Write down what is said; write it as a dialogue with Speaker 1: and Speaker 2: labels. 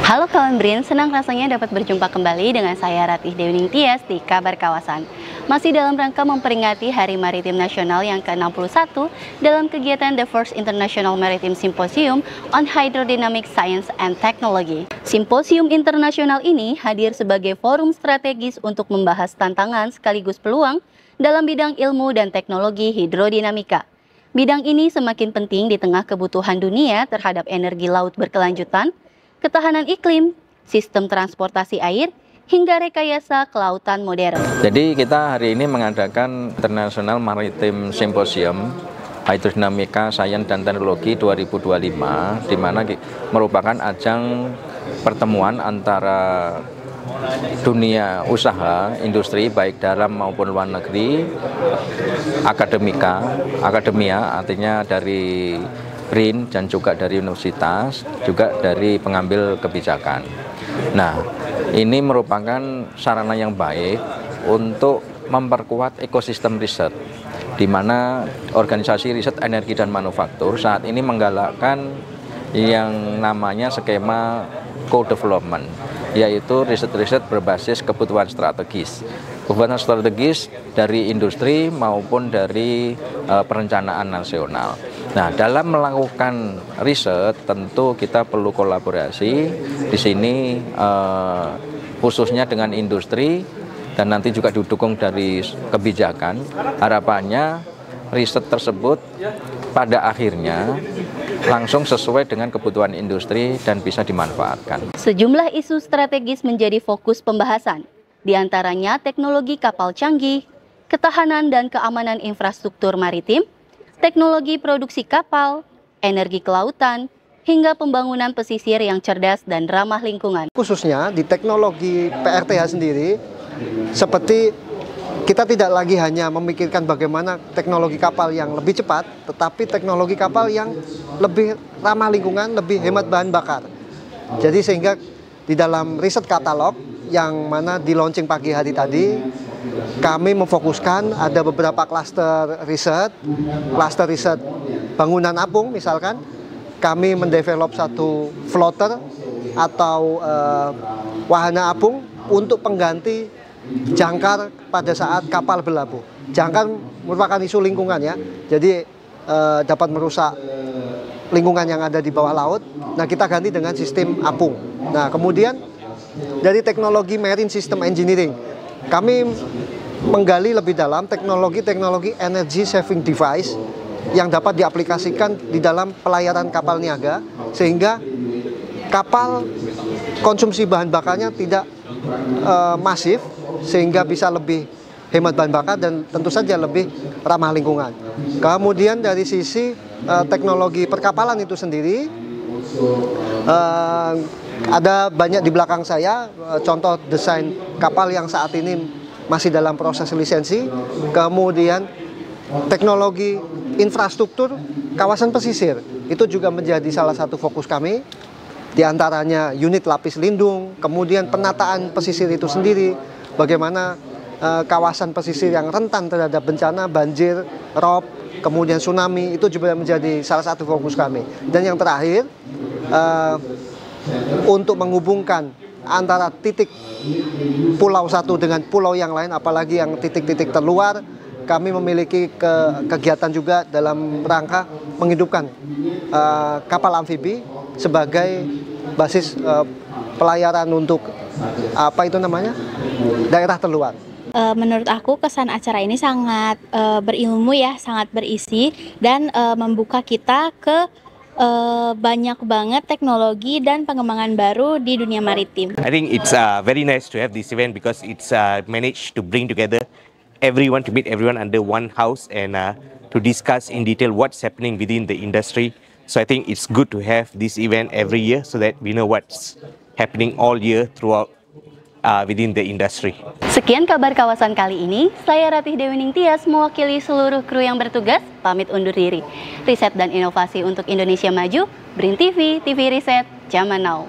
Speaker 1: Halo kawan BRIN, senang rasanya dapat berjumpa kembali dengan saya Ratih Dewi Ningtyas di Kabar Kawasan. Masih dalam rangka memperingati Hari Maritim Nasional yang ke-61 dalam kegiatan The First International Maritime Symposium on Hydrodynamic Science and Technology. Simposium internasional ini hadir sebagai forum strategis untuk membahas tantangan sekaligus peluang dalam bidang ilmu dan teknologi hidrodinamika. Bidang ini semakin penting di tengah kebutuhan dunia terhadap energi laut berkelanjutan, ketahanan iklim, sistem transportasi air, hingga rekayasa kelautan modern.
Speaker 2: Jadi kita hari ini mengadakan International Maritime Symposium Hydrodynamica Science dan Teknologi 2025, di mana merupakan ajang pertemuan antara dunia usaha, industri baik dalam maupun luar negeri, akademia artinya dari BRIN dan juga dari universitas, juga dari pengambil kebijakan. Nah, ini merupakan sarana yang baik untuk memperkuat ekosistem riset, di mana organisasi riset energi dan manufaktur saat ini menggalakkan yang namanya skema co-development, yaitu riset-riset berbasis kebutuhan strategis. Kebutuhan strategis dari industri maupun dari perencanaan nasional. Nah, dalam melakukan riset tentu kita perlu kolaborasi di sini khususnya dengan industri dan nanti juga didukung dari kebijakan. Harapannya riset tersebut pada akhirnya langsung sesuai dengan kebutuhan industri dan bisa dimanfaatkan.
Speaker 1: Sejumlah isu strategis menjadi fokus pembahasan, di antaranya teknologi kapal canggih, ketahanan dan keamanan infrastruktur maritim, teknologi produksi kapal, energi kelautan, hingga pembangunan pesisir yang cerdas dan ramah lingkungan.
Speaker 3: Khususnya di teknologi PRTH sendiri, seperti kita tidak lagi hanya memikirkan bagaimana teknologi kapal yang lebih cepat, tetapi teknologi kapal yang lebih ramah lingkungan, lebih hemat bahan bakar. Jadi sehingga di dalam riset katalog yang mana di launching pagi hari tadi, kami memfokuskan ada beberapa klaster riset bangunan apung misalkan, kami mendevelop satu floater atau wahana apung untuk pengganti jangkar pada saat kapal berlabuh. Jangkar merupakan isu lingkungan ya, jadi dapat merusak lingkungan yang ada di bawah laut. Nah, kita ganti dengan sistem apung. Nah, kemudian dari teknologi marine system engineering, kami menggali lebih dalam teknologi energy saving device yang dapat diaplikasikan di dalam pelayaran kapal niaga, sehingga kapal konsumsi bahan bakarnya tidak masif, sehingga bisa lebih hemat bahan bakar dan tentu saja lebih ramah lingkungan. Kemudian dari sisi teknologi perkapalan itu sendiri, ada banyak di belakang saya contoh desain kapal yang saat ini masih dalam proses lisensi. Kemudian teknologi infrastruktur kawasan pesisir itu juga menjadi salah satu fokus kami. Di antaranya unit lapis lindung, kemudian penataan pesisir itu sendiri, bagaimana kawasan pesisir yang rentan terhadap bencana banjir, rob, kemudian tsunami, itu juga menjadi salah satu fokus kami. Dan yang terakhir, untuk menghubungkan antara titik pulau satu dengan pulau yang lain, apalagi yang titik-titik terluar, kami memiliki kegiatan juga dalam rangka menghidupkan kapal amfibi sebagai basis pelayaran untuk daerah terluar.
Speaker 4: Menurut aku kesan acara ini sangat berilmu ya, sangat berisi dan membuka kita ke banyak banget teknologi dan pengembangan baru di dunia maritim.
Speaker 5: I think it's very nice to have this event because it's managed to bring together everyone, to meet everyone under one house and to discuss in detail what's happening within the industry. So I think it's good to have this event every year so that we know what's happening all year throughout within the industry.
Speaker 1: Sekian kabar kawasan kali ini. Saya Ratih Dewi Ningtyas mewakili seluruh kru yang bertugas pamit undur diri. Riset dan inovasi untuk Indonesia Maju, BRIN TV, TV Riset, Zaman Now.